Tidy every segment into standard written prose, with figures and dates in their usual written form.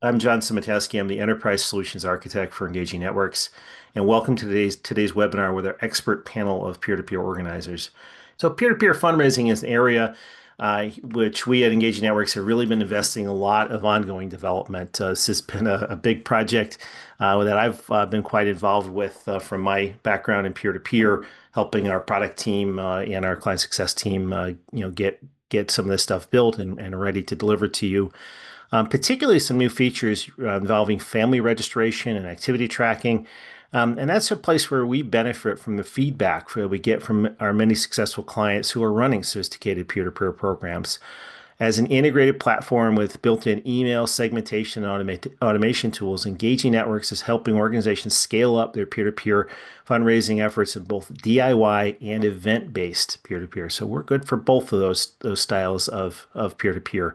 I'm John Simatowski. I'm the Enterprise Solutions Architect for Engaging Networks, and welcome to today's webinar with our expert panel of peer-to-peer organizers. So, peer-to-peer fundraising is an area which we at Engaging Networks have really been investing a lot of ongoing development. This has been a big project that I've been quite involved with from my background in peer-to-peer, helping our product team and our client success team, get some of this stuff built and ready to deliver to you. Particularly some new features involving family registration and activity tracking. And that's a place where we benefit from the feedback that we get from our many successful clients who are running sophisticated peer-to-peer programs. As an integrated platform with built-in email segmentation and automation tools, Engaging Networks is helping organizations scale up their peer-to-peer fundraising efforts in both DIY and event-based peer-to-peer. So we're good for both of those styles of peer-to-peer.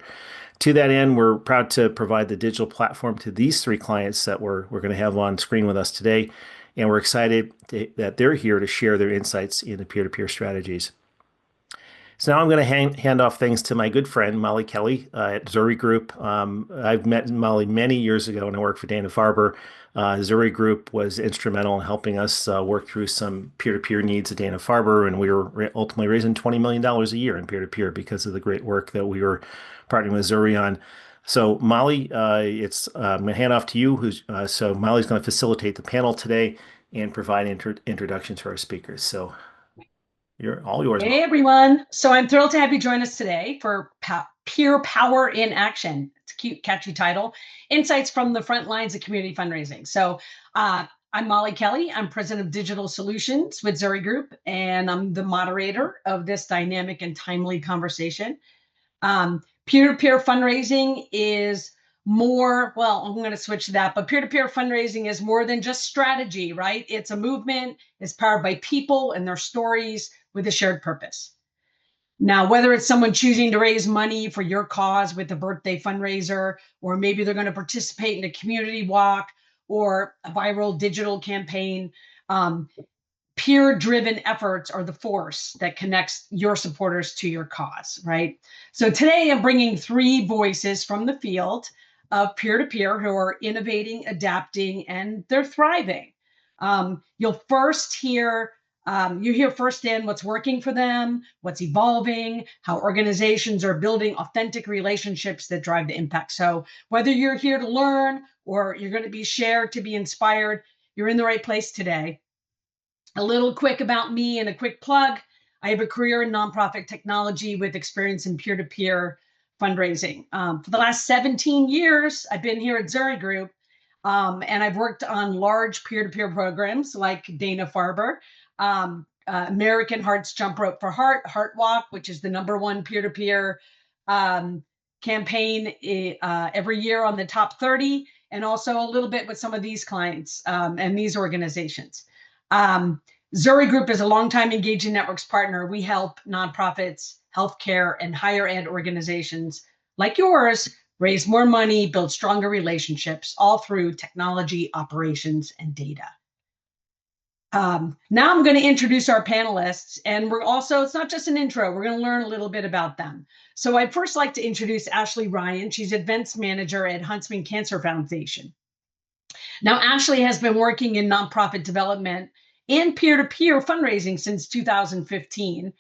To that end, we're proud to provide the digital platform to these three clients that we're going to have on screen with us today. And we're excited that they're here to share their insights into peer-to-peer strategies. So now I'm going to hand off things to my good friend, Molly Kelly at Zuri Group. I've met Molly many years ago when I worked for Dana-Farber. Zuri Group was instrumental in helping us work through some peer-to-peer needs at Dana-Farber, and we were ultimately raising $20 million a year in peer-to-peer because of the great work that we were partnering with Zuri on. So Molly, I'm going to hand off to you. So Molly's going to facilitate the panel today and provide introduction to our speakers. So you're all yours, Molly. Hey everyone. So I'm thrilled to have you join us today for Peer Power in Action. It's a cute, catchy title. Insights from the front lines of community fundraising. So I'm Molly Kelly. I'm President of Digital Solutions with Zuri Group, and I'm the moderator of this dynamic and timely conversation. Peer-to-peer fundraising is more, well, I'm going to switch to that, but peer-to-peer fundraising is more than just strategy, right? It's a movement. It's powered by people and their stories with a shared purpose. Now, whether it's someone choosing to raise money for your cause with a birthday fundraiser, or maybe they're going to participate in a community walk or a viral digital campaign, peer-driven efforts are the force that connects your supporters to your cause, right? So today I'm bringing three voices from the field of peer-to-peer who are innovating, adapting, and they're thriving. You'll first hear you hear firsthand what's working for them, what's evolving, how organizations are building authentic relationships that drive the impact. So whether you're here to learn or you're going to be shared to be inspired, you're in the right place today. A little quick about me and a quick plug. I have a career in nonprofit technology with experience in peer-to-peer fundraising. For the last 17 years, I've been here at Zuri Group, and I've worked on large peer-to-peer programs like Dana-Farber, American Heart's Jump Rope for Heart Walk, which is the #1 peer-to-peer campaign every year on the top 30, and also a little bit with some of these clients and these organizations. Zuri Group is a longtime Engaging Networks partner. We help nonprofits, healthcare, and higher ed organizations like yours raise more money, build stronger relationships, all through technology, operations, and data. Now I'm going to introduce our panelists, and it's not just an intro, we're going to learn a little bit about them. So I'd first like to introduce Ashley Ryan. She's Events Manager at Huntsman Cancer Foundation. Now, Ashley has been working in nonprofit development and peer-to-peer fundraising since 2015.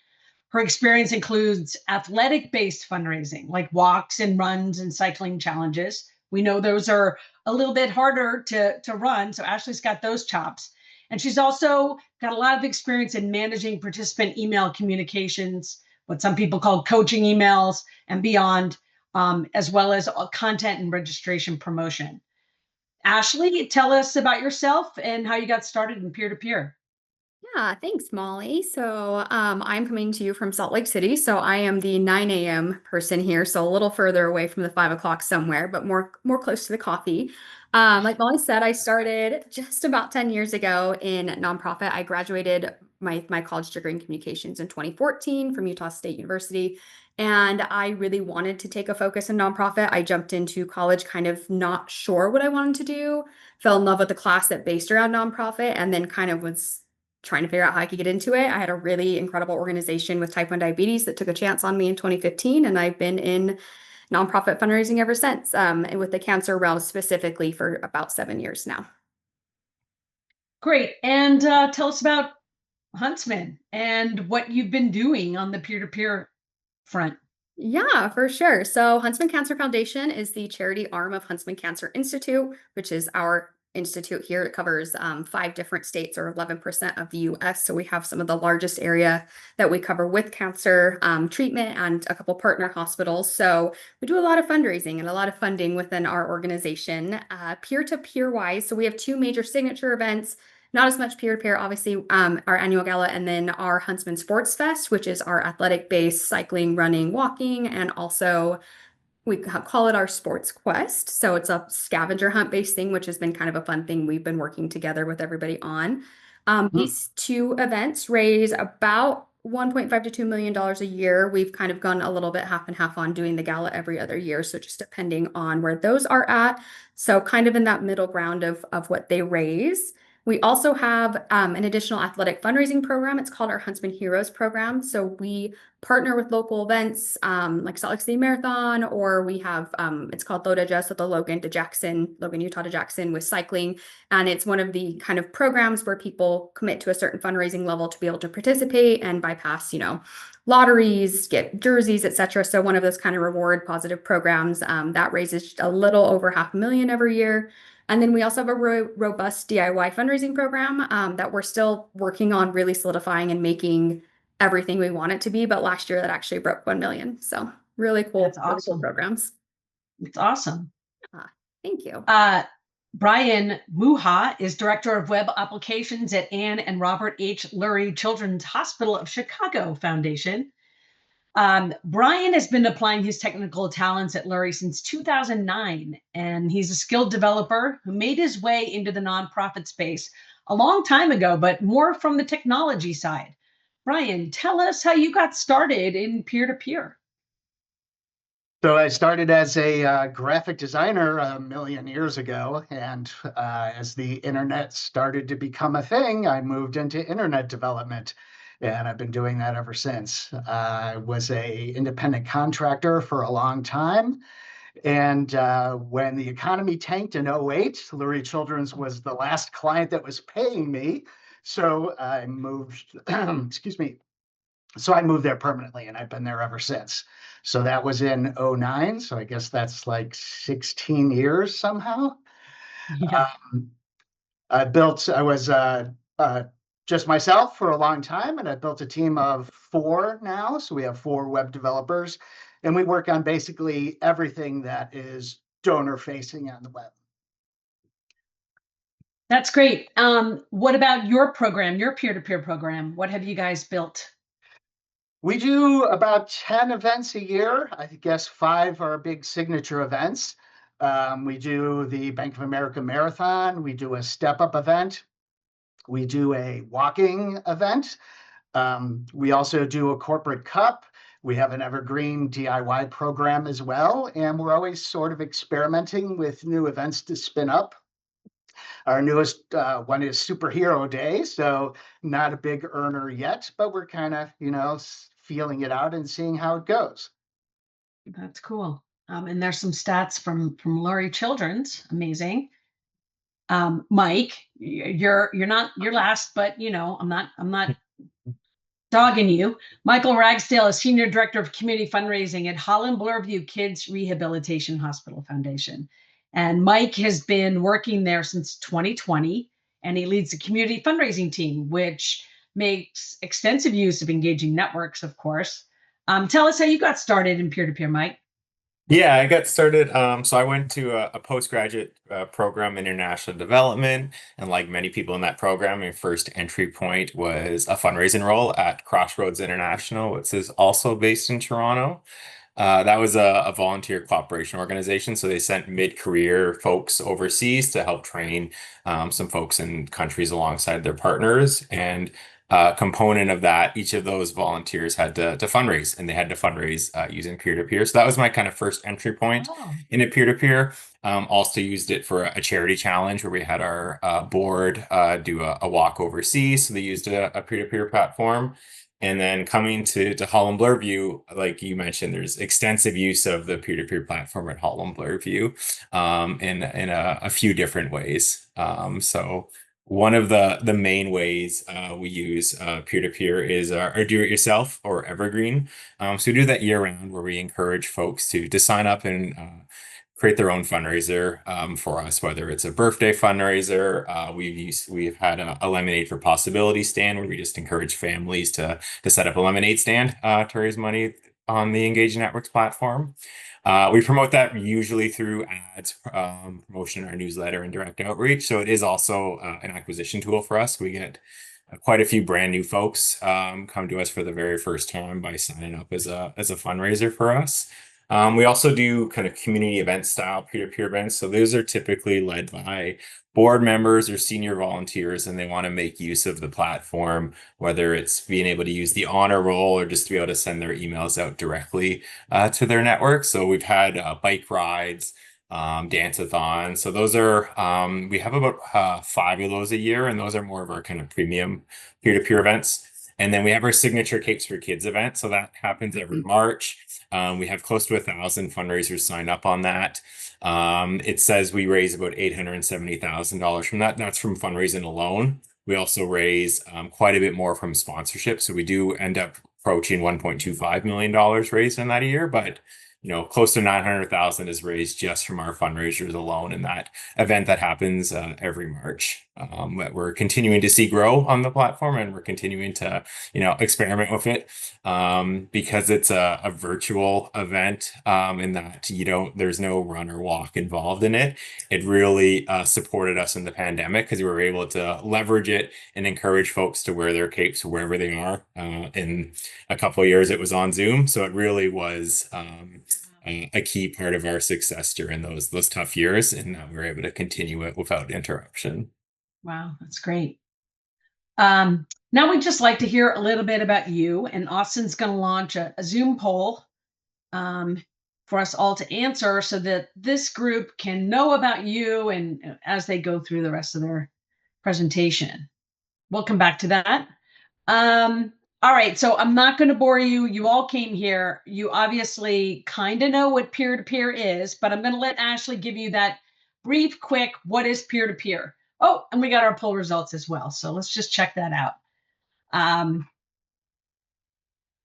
Her experience includes athletic-based fundraising, like walks and runs and cycling challenges. We know those are a little bit harder to run, so Ashley's got those chops. And she's also got a lot of experience in managing participant email communications, what some people call coaching emails and beyond, as well as content and registration promotion. Ashley, tell us about yourself and how you got started in peer-to-peer. Yeah, thanks, Molly. So I'm coming to you from Salt Lake City. So I am the 9 a.m. person here, so a little further away from the 5 o'clock somewhere, but more close to the coffee. Like Molly said, I started just about 10 years ago in nonprofit. I graduated my college degree in communications in 2014 from Utah State University. And I really wanted to take a focus in nonprofit. I jumped into college kind of not sure what I wanted to do, fell in love with the class that based around nonprofit, and then kind of was trying to figure out how I could get into it. I had a really incredible organization with type 1 diabetes that took a chance on me in 2015, and I've been in nonprofit fundraising ever since, and with the cancer realm specifically for about 7 years now. Great. And tell us about Huntsman and what you've been doing on the peer-to-peer front. Yeah, for sure. So Huntsman Cancer Foundation is the charity arm of Huntsman Cancer Institute, which is our institute here. It covers 5 different states or 11% of the US. So we have some of the largest area that we cover with cancer treatment and a couple partner hospitals. So we do a lot of fundraising and a lot of funding within our organization, peer-to-peer wise. So we have 2 major signature events. Not as much peer-to-peer, obviously, our annual gala, and then our Huntsman Sports Fest, which is our athletic-based cycling, running, walking, and also we call it our Sports Quest. So it's a scavenger hunt based thing, which has been kind of a fun thing we've been working together with everybody on. These 2 events raise about $1.5 to $2 million a year. We've kind of gone a little bit half and half on doing the gala every other year. So just depending on where those are at. So kind of in that middle ground of what they raise. We also have an additional athletic fundraising program. It's called our Huntsman Heroes program. So we partner with local events like Salt Lake City Marathon, or we have it's called Low Digest, so the Logan, Utah to Jackson with cycling. And it's one of the kind of programs where people commit to a certain fundraising level to be able to participate and bypass, lotteries, get jerseys, etc. So one of those kind of reward positive programs that raises a little over $500,000 every year. And then we also have a robust DIY fundraising program that we're still working on really solidifying and making everything we want it to be. But last year that actually broke 1 million. So really cool, That's really cool awesome. programs. It's awesome. Thank you. Brian Muha is Director of Web Applications at Anne and Robert H. Lurie Children's Hospital of Chicago Foundation. Brian has been applying his technical talents at Lurie since 2009, and he's a skilled developer who made his way into the nonprofit space a long time ago, but more from the technology side. Brian, tell us how you got started in peer-to-peer. So I started as a graphic designer a million years ago, and as the internet started to become a thing, I moved into internet development, and I've been doing that ever since. I was a independent contractor for a long time, and when the economy tanked in '08, Lurie Children's was the last client that was paying me, so I moved, excuse me, so I moved there permanently, and I've been there ever since. So that was in '09. So I guess that's like 16 years somehow. Yeah. I was just myself for a long time, and I built a team of 4 now. So we have 4 web developers, and we work on basically everything that is donor facing on the web. That's great. What about your program, your peer-to-peer program? What have you guys built? We do about 10 events a year. I guess 5 are big signature events. We do the Bank of America Marathon. We do a step-up event. We do a walking event. We also do a corporate cup. We have an evergreen DIY program as well. And we're always sort of experimenting with new events to spin up. Our newest one is Superhero Day. So not a big earner yet, but we're kind of, feeling it out and seeing how it goes. That's cool. And there's some stats from Lurie Children's. Amazing. Mike, you're not your last, but I'm not dogging you. Michael Ragsdale is Senior Director of Community Fundraising at Holland Bloorview Kids Rehabilitation Hospital Foundation. And Mike has been working there since 2020, and he leads the community fundraising team, which makes extensive use of engaging networks, of course. Tell us how you got started in peer-to-peer, Mike. Yeah, I got started. So I went to a postgraduate program in international development, and like many people in that program, my first entry point was a fundraising role at Crossroads International, which is also based in Toronto. That was a volunteer cooperation organization, so they sent mid-career folks overseas to help train some folks in countries alongside their partners. And component of that, each of those volunteers had to fundraise, and they had to fundraise using peer-to-peer. So that was my kind of first entry point Oh, into peer-to-peer. Also used it for a charity challenge where we had our board do a walk overseas. So they used a peer-to-peer platform. And then coming to Holland Bloorview, like you mentioned, there's extensive use of the peer-to-peer platform at Holland Bloorview in a few different ways. So one of the main ways we use peer-to-peer is our do-it-yourself or evergreen. So we do that year-round where we encourage folks to sign up and create their own fundraiser for us, whether it's a birthday fundraiser. We've had a lemonade for possibility stand where we just encourage families to set up a lemonade stand to raise money on the Engage Networks platform. We promote that usually through ads, promotion in our newsletter, and direct outreach. So it is also an acquisition tool for us. We get quite a few brand new folks come to us for the very first time by signing up as a fundraiser for us. We also do kind of community event style peer-to-peer events. So those are typically led by board members or senior volunteers, and they want to make use of the platform, whether it's being able to use the honor roll or just to be able to send their emails out directly to their network. So we've had bike rides, dance-a-thon. So those are, we have about 5 of those a year, and those are more of our kind of premium peer-to-peer events. And then we have our signature Capes for Kids event. So that happens every March. We have close to 1,000 fundraisers sign up on that. It says we raise about $870,000 from that. That's from fundraising alone. We also raise quite a bit more from sponsorship. So we do end up approaching $1.25 million raised in that a year, but close to 900,000 is raised just from our fundraisers alone in that event that happens every March. That we're continuing to see grow on the platform, and we're continuing to, experiment with it because it's a virtual event in that there's no run or walk involved in it. It really supported us in the pandemic because we were able to leverage it and encourage folks to wear their capes wherever they are. In a couple of years, it was on Zoom, so it really was a key part of our success during those tough years, and we were able to continue it without interruption. wow, that's great. Now we'd just like to hear a little bit about you, and Austin's going to launch a Zoom poll for us all to answer so that this group can know about you and as they go through the rest of their presentation. We'll come back to that. All right, so I'm not going to bore you. You all came here. You obviously kind of know what peer-to-peer is, but I'm going to let Ashley give you that brief, quick, what is peer-to-peer? Oh, and we got our poll results as well. So let's just check that out.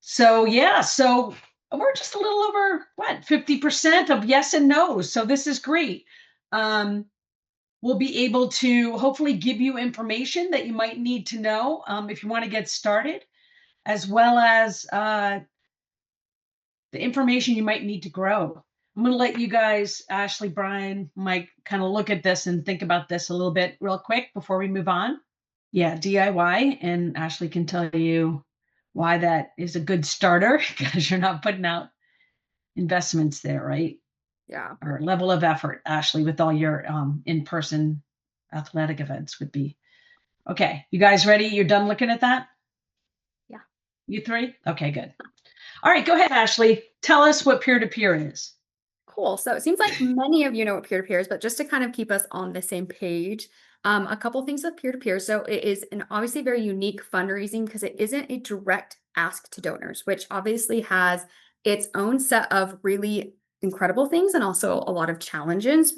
So we're just a little over 50% of yes and no. So this is great. We'll be able to hopefully give you information that you might need to know if you want to get started, as well as the information you might need to grow. I'm going to let you guys, Ashley, Brian, Mike, kind of look at this and think about this a little bit real quick before we move on. Yeah, DIY, and Ashley can tell you why that is a good starter because you're not putting out investments there, right? Yeah. Or level of effort, Ashley, with all your in-person athletic events would be. Okay, you guys ready? You're done looking at that? Yeah. You three? Okay, good. All right, go ahead, Ashley. Tell us what peer-to-peer is. Cool. So it seems like many of you know what peer-to-peer is, but just to kind of keep us on the same page, a couple things with peer-to-peer. So it is an obviously very unique fundraising because it isn't a direct ask to donors, which obviously has its own set of really incredible things and also a lot of challenges.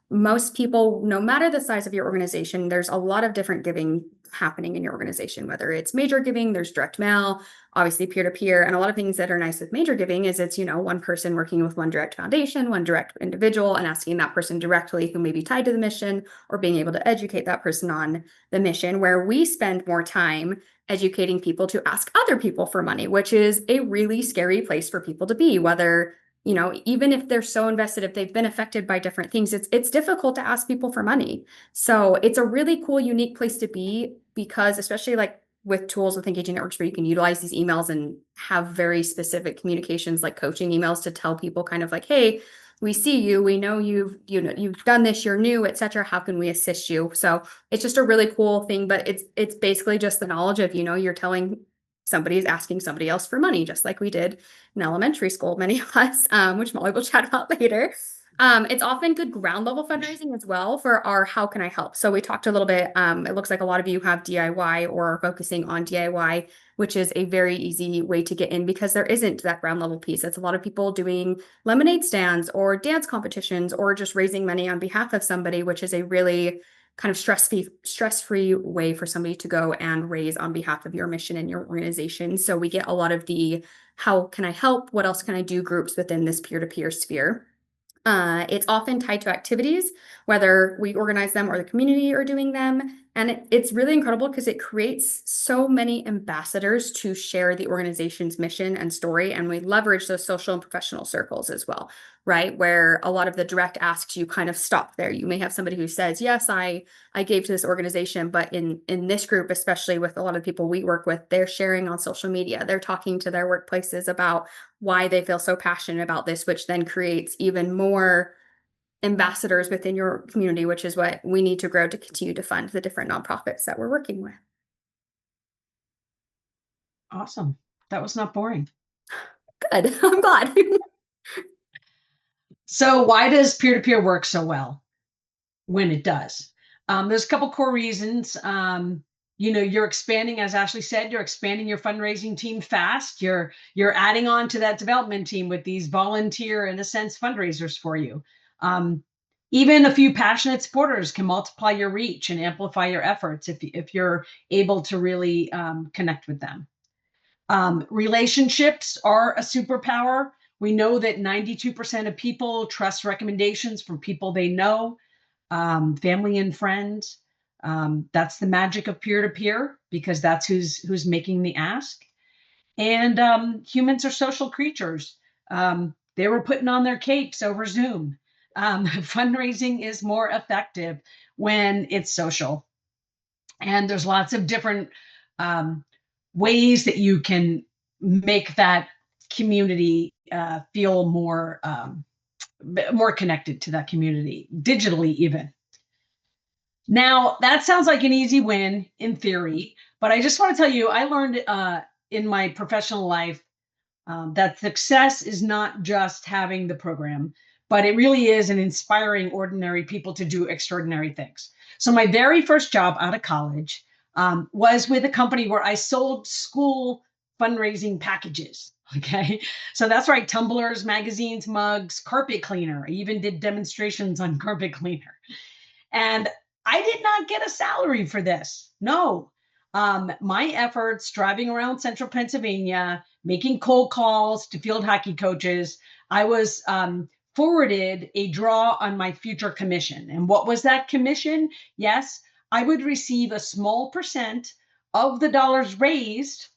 Most people, no matter the size of your organization, there's a lot of different giving happening in your organization, whether it's major giving, there's direct mail, obviously peer-to-peer, and a lot of things that are nice with major giving is it's, one person working with one direct foundation, one direct individual, and asking that person directly who may be tied to the mission or being able to educate that person on the mission, where we spend more time educating people to ask other people for money, which is a really scary place for people to be, whether even if they're so invested, if they've been affected by different things, it's difficult to ask people for money. So it's a really cool, unique place to be because especially like with tools with Engaging Networks where you can utilize these emails and have very specific communications like coaching emails to tell people kind of like, hey, we see you, we know you've done this, you're new, etc. How can we assist you? So it's just a really cool thing, but it's basically just the knowledge of, you're telling somebody's asking somebody else for money, just like we did in elementary school, many of us, which Molly will chat about later. It's often good ground level fundraising as well for our how can I help? So we talked a little bit, it looks like a lot of you have DIY or are focusing on DIY, which is a very easy way to get in because there isn't that ground level piece. It's a lot of people doing lemonade stands or dance competitions or just raising money on behalf of somebody, which is a really kind of stress-free way for somebody to go and raise on behalf of your mission and your organization. So we get a lot of the how can I help? What else can I do groups within this peer-to-peer sphere. It's often tied to activities, whether we organize them or the community are doing them. And it's really incredible because it creates so many ambassadors to share the organization's mission and story. And we leverage those social and professional circles as well, right? Where a lot of the direct asks you kind of stop there. You may have somebody who says, yes, I gave to this organization, but in this group, especially with a lot of people we work with, they're sharing on social media. They're talking to their workplaces about why they feel so passionate about this, which then creates even more ambassadors within your community, which is what we need to grow to continue to fund the different nonprofits that we're working with. Awesome. That was not boring. Good. I'm glad. So why does peer-to-peer work so well when it does? There's a couple core reasons. You're expanding, as Ashley said, you're expanding your fundraising team fast. You're adding on to that development team with these volunteer, in a sense, fundraisers for you. Even a few passionate supporters can multiply your reach and amplify your efforts if you're able to really connect with them. Relationships are a superpower. We know that 92% of people trust recommendations from people they know, family and friends. That's the magic of peer-to-peer because that's who's making the ask. And humans are social creatures. They were putting on their capes over Zoom. Fundraising is more effective when it's social. And there's lots of different ways that you can make that community feel more connected to that community, digitally even. Now, that sounds like an easy win in theory, but I just want to tell you, I learned in my professional life that success is not just having the program, but it really is in inspiring ordinary people to do extraordinary things. So my very first job out of college was with a company where I sold school fundraising packages. Okay. So that's right. Tumblers, magazines, mugs, carpet cleaner. I even did demonstrations on carpet cleaner. And I did not get a salary for this. No. My efforts driving around central Pennsylvania, making cold calls to field hockey coaches, I was forwarded a draw on my future commission. And what was that commission? Yes, I would receive a small percent of the dollars raised,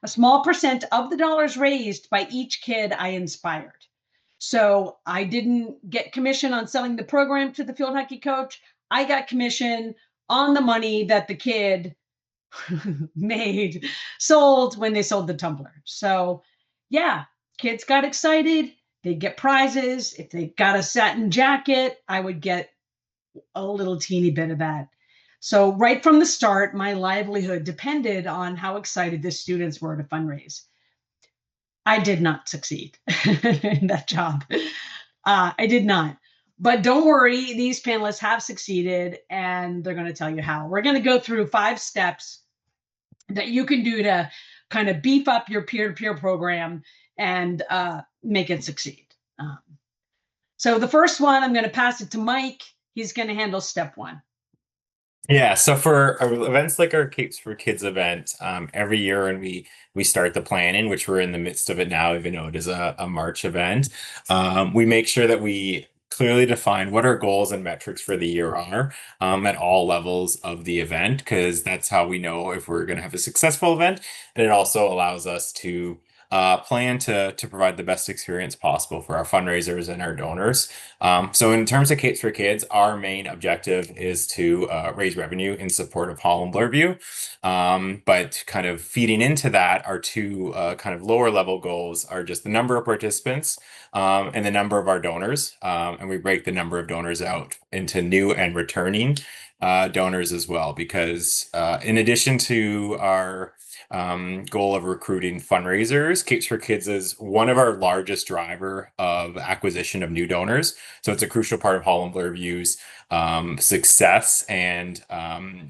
a small percent of the dollars raised by each kid I inspired. So I didn't get commission on selling the program to the field hockey coach. I got commission on the money that the kid sold when they sold the tumbler. So yeah, kids got excited. They get prizes. If they got a satin jacket, I would get a little teeny bit of that. So right from the start, my livelihood depended on how excited the students were to fundraise. I did not succeed in that job. I did not. But don't worry, these panelists have succeeded and they're going to tell you how. We're going to go through 5 steps that you can do to kind of beef up your peer-to-peer program and make it succeed. So the first one, I'm going to pass it to Mike. He's going to handle step 1. Yeah, so for events like our Capes for Kids event, every year when we start the planning, which we're in the midst of it now, even though it is a March event, we make sure that we clearly define what our goals and metrics for the year are at all levels of the event, because that's how we know if we're going to have a successful event. And it also allows us to plan to provide the best experience possible for our fundraisers and our donors. So in terms of Capes for Kids, our main objective is to raise revenue in support of Hall and Blairview. But kind of feeding into that, our two kind of lower level goals are just the number of participants and the number of our donors. And we break the number of donors out into new and returning donors as well, because in addition to our goal of recruiting fundraisers, Capes for Kids is one of our largest driver of acquisition of new donors. So it's a crucial part of Hall and Blairview's success and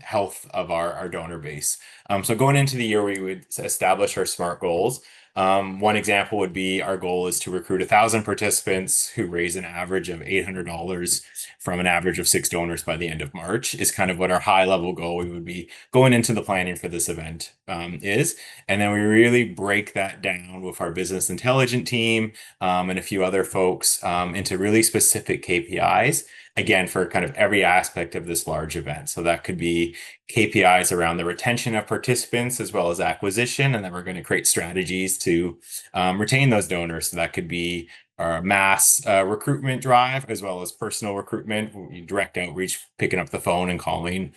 health of our donor base. So going into the year, we would establish our SMART goals. One example would be our goal is to recruit 1,000 participants who raise an average of $800 from an average of 6 donors by the end of March is kind of what our high level goal we would be going into the planning for this event is. And then we really break that down with our business intelligence team and a few other folks into really specific KPIs, again, for kind of every aspect of this large event. So that could be KPIs around the retention of participants as well as acquisition. And then we're going to create strategies to retain those donors. So that could be our mass recruitment drive as well as personal recruitment, direct outreach, picking up the phone and calling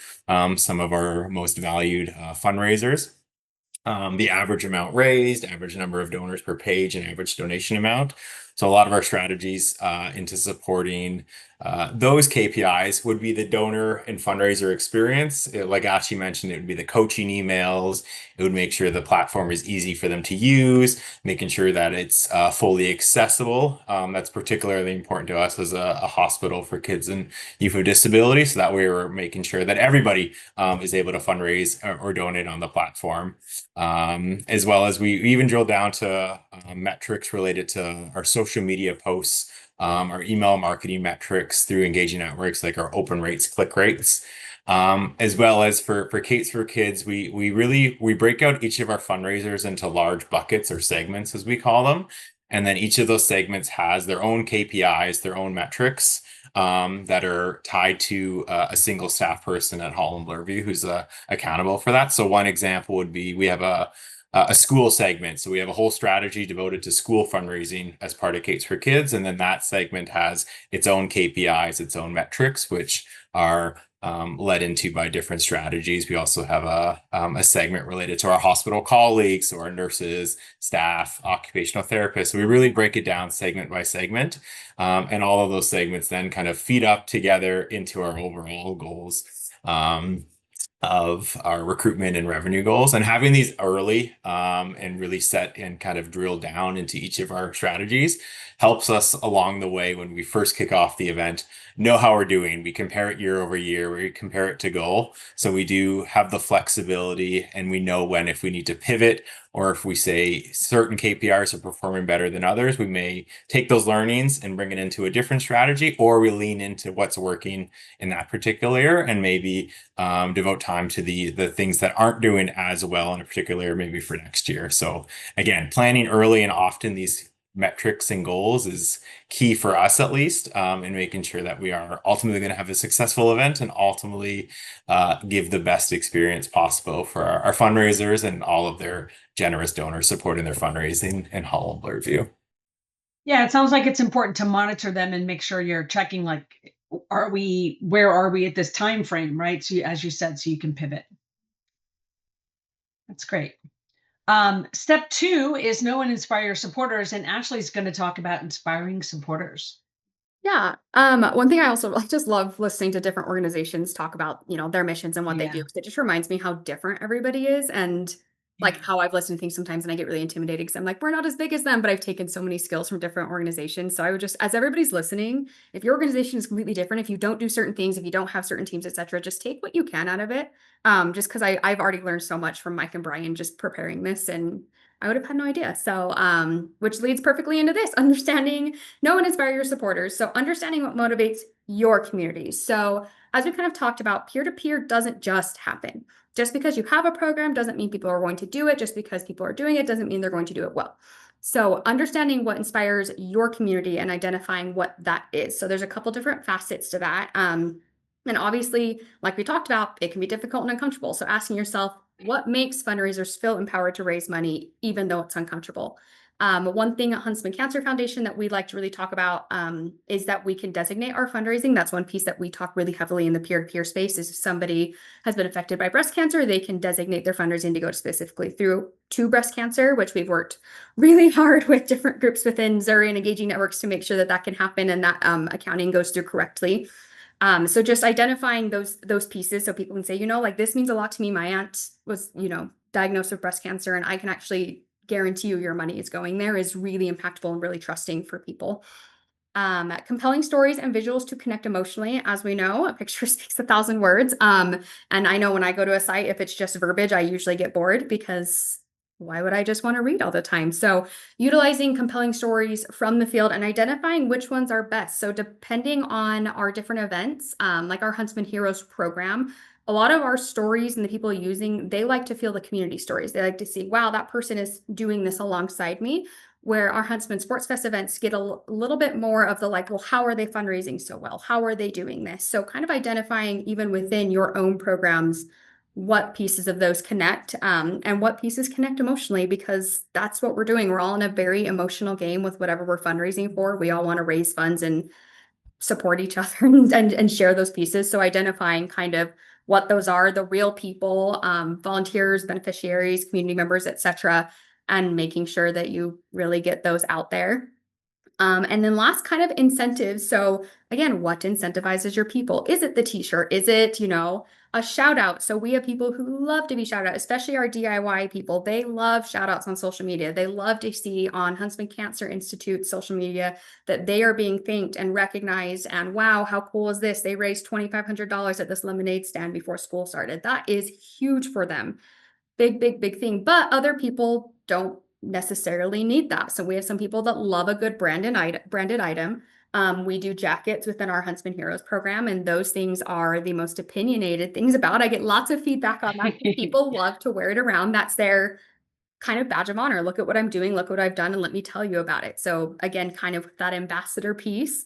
some of our most valued fundraisers. The average amount raised, average number of donors per page, and average donation amount. So a lot of our strategies into supporting those KPIs would be the donor and fundraiser experience. Like Ashi mentioned, it would be the coaching emails. It would make sure the platform is easy for them to use, making sure that it's fully accessible. That's particularly important to us as a hospital for kids and youth with disabilities. So that way we're making sure that everybody is able to fundraise or donate on the platform. As well as we even drill down to metrics related to our social media posts, our email marketing metrics through engaging networks like our open rates, click rates. As well as for Capes for Kids, we break out each of our fundraisers into large buckets or segments, as we call them. And then each of those segments has their own KPIs, their own metrics that are tied to a single staff person at Hall and Blairview who's accountable for that. So one example would be we have a school segment. So we have a whole strategy devoted to school fundraising as part of Capes for Kids. And then that segment has its own KPIs, its own metrics, which are led into by different strategies. We also have a segment related to our hospital colleagues, so our nurses, staff, occupational therapists. So we really break it down segment by segment. And all of those segments then kind of feed up together into our overall goals. Of our recruitment and revenue goals, and having these early and really set and kind of drill down into each of our strategies helps us along the way when we first kick off the event know how we're doing. We compare it year over year, we compare it to goal, so we do have the flexibility and we know when, if we need to pivot or if we say certain KPIs are performing better than others, we may take those learnings and bring it into a different strategy, or we lean into what's working in that particular year and maybe devote time to the things that aren't doing as well in a particular year, maybe for next year. So again, planning early and often these metrics and goals is key for us, at least, in making sure that we are ultimately going to have a successful event and ultimately give the best experience possible for our fundraisers and all of their generous donors supporting their fundraising in Hall and Blairview. Yeah, it sounds like it's important to monitor them and make sure you're checking, like, where are we at this time frame, right? So as you said, so you can pivot. That's great. Step 2 is know and inspire your supporters, and Ashley's going to talk about inspiring supporters. Yeah. One thing I also just love listening to different organizations talk about, their missions and what they do. 'Cause it just reminds me how different everybody is, and like how I've listened to things sometimes and I get really intimidated because I'm like, we're not as big as them, but I've taken so many skills from different organizations. So I would just, as everybody's listening, if your organization is completely different, if you don't do certain things, if you don't have certain teams, etc., just take what you can out of it. Just because I've already learned so much from Mike and Brian just preparing this, and I would have had no idea. So, which leads perfectly into this, know and inspire your supporters. So understanding what motivates your community. So as we kind of talked about, peer-to-peer doesn't just happen. Just because you have a program doesn't mean people are going to do it. Just because people are doing it doesn't mean they're going to do it well. So understanding what inspires your community and identifying what that is. So there's a couple different facets to that. And obviously, like we talked about, it can be difficult and uncomfortable. So asking yourself, what makes fundraisers feel empowered to raise money, even though it's uncomfortable? One thing at Huntsman Cancer Foundation that we like to really talk about is that we can designate our fundraising. That's one piece that we talk really heavily in the peer-to-peer space is if somebody has been affected by breast cancer, they can designate their fundraising to go specifically to breast cancer, which we've worked really hard with different groups within Zuri and Engaging Networks to make sure that that can happen and that accounting goes through correctly. So just identifying those pieces so people can say, like this means a lot to me. My aunt was, diagnosed with breast cancer and I can actually guarantee you your money is going there is really impactful and really trusting for people. Compelling stories and visuals to connect emotionally. As we know, a picture speaks 1,000 words. And I know when I go to a site, if it's just verbiage, I usually get bored because why would I just want to read all the time? So utilizing compelling stories from the field and identifying which ones are best. So depending on our different events, like our Huntsman Heroes program, a lot of our stories and the people using, they like to feel the community stories. They like to see, wow, that person is doing this alongside me. Where our Huntsman Sports Fest events get a little bit more of the like, well, how are they fundraising so well? How are they doing this? So kind of identifying even within your own programs, what pieces of those connect and what pieces connect emotionally, because that's what we're doing. We're all in a very emotional game with whatever we're fundraising for. We all want to raise funds and support each other and share those pieces. So identifying kind of what those are, the real people, volunteers, beneficiaries, community members, etc., and making sure that you really get those out there. And then last, kind of incentives. So again, what incentivizes your people? Is it the t-shirt? Is it, a shout out? So we have people who love to be shout out, especially our DIY people. They love shout outs on social media. They love to see on Huntsman Cancer Institute social media that they are being thanked and recognized. And wow, how cool is this? They raised $2,500 at this lemonade stand before school started. That is huge for them. Big, big, big thing. But other people don't necessarily need that. So we have some people that love a good branded item. We do jackets within our Huntsman Heroes program, and those things are the most opinionated things about. I get lots of feedback on that. People love to wear it around. That's their kind of badge of honor. Look at what I'm doing, look what I've done, and let me tell you about it. So again, kind of that ambassador piece.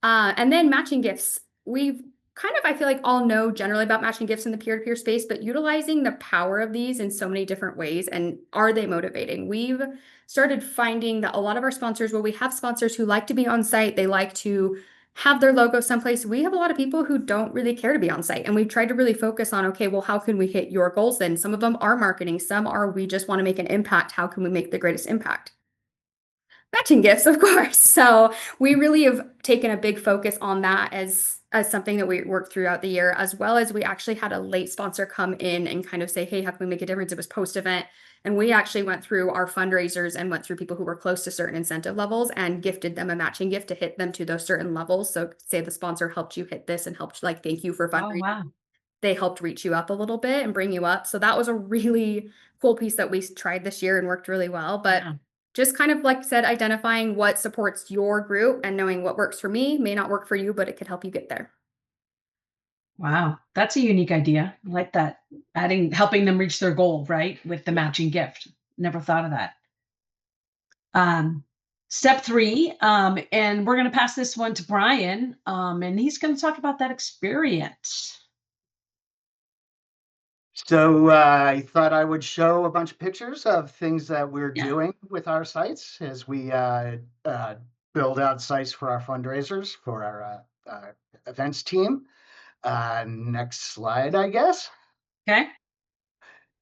And then matching gifts. We've kind of, I feel like, all know generally about matching gifts in the peer-to-peer space, but utilizing the power of these in so many different ways. And are they motivating? We've started finding that a lot of our sponsors, well, we have sponsors who like to be on site. They like to have their logo someplace. We have a lot of people who don't really care to be on site. And we've tried to really focus on, okay, well, how can we hit your goals then? Some of them are marketing. Some are, we just want to make an impact. How can we make the greatest impact? Matching gifts, of course. So we really have taken a big focus on that as something that we worked throughout the year, as well as we actually had a late sponsor come in and kind of say, hey, how can we make a difference? It was post-event. And we actually went through our fundraisers and went through people who were close to certain incentive levels and gifted them a matching gift to hit them to those certain levels. So say the sponsor helped you hit this and helped like, thank you for Oh, fundraising. wow. They helped reach you up a little bit and bring you up. So that was a really cool piece that we tried this year and worked really well. But Yeah. just kind of like I said, identifying what supports your group and knowing what works for me may not work for you, but it could help you get there. Wow. That's a unique idea. I like that. Helping them reach their goal, right? With the matching gift. Never thought of that. Step 3, and we're going to pass this one to Brian, and he's going to talk about that experience. So I thought I would show a bunch of pictures of things that we're doing with our sites as we build out sites for our fundraisers for our events team. Next slide, I guess. Okay.